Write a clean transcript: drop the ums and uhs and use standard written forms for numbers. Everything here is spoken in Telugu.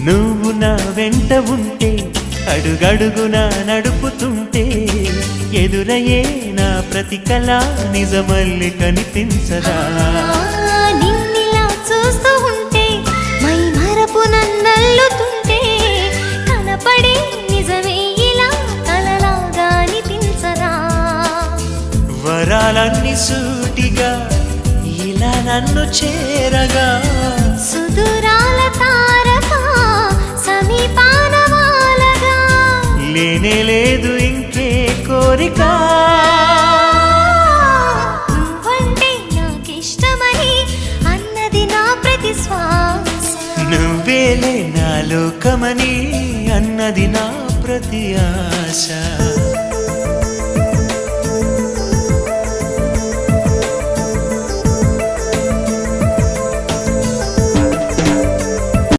నువ్వు నా వెంట ఉంటే అడుగడుగునా నడుపుతుంటే ఎదురయ్యే నా ప్రతి కళ నిజమల్లి కనిపించదా నిన్నిలా చూస్తూ ఉంటే మై మరపు నన్నల్లుతుంటే కనపడే నిజమే ఇలా కలలాగా అనిపించదా వరాలన్నీ సూటిగా ఇలా నన్ను చేరగా సుదూరాల తారక సమీపాన వాలగా లేనే లేదు ఇంకే కోరిక నువ్వంటే నాకిష్టమని అన్నది నా ప్రతి శ్వాస నువ్వేలే నా లోకమని అన్నది నా ప్రతి ఆశ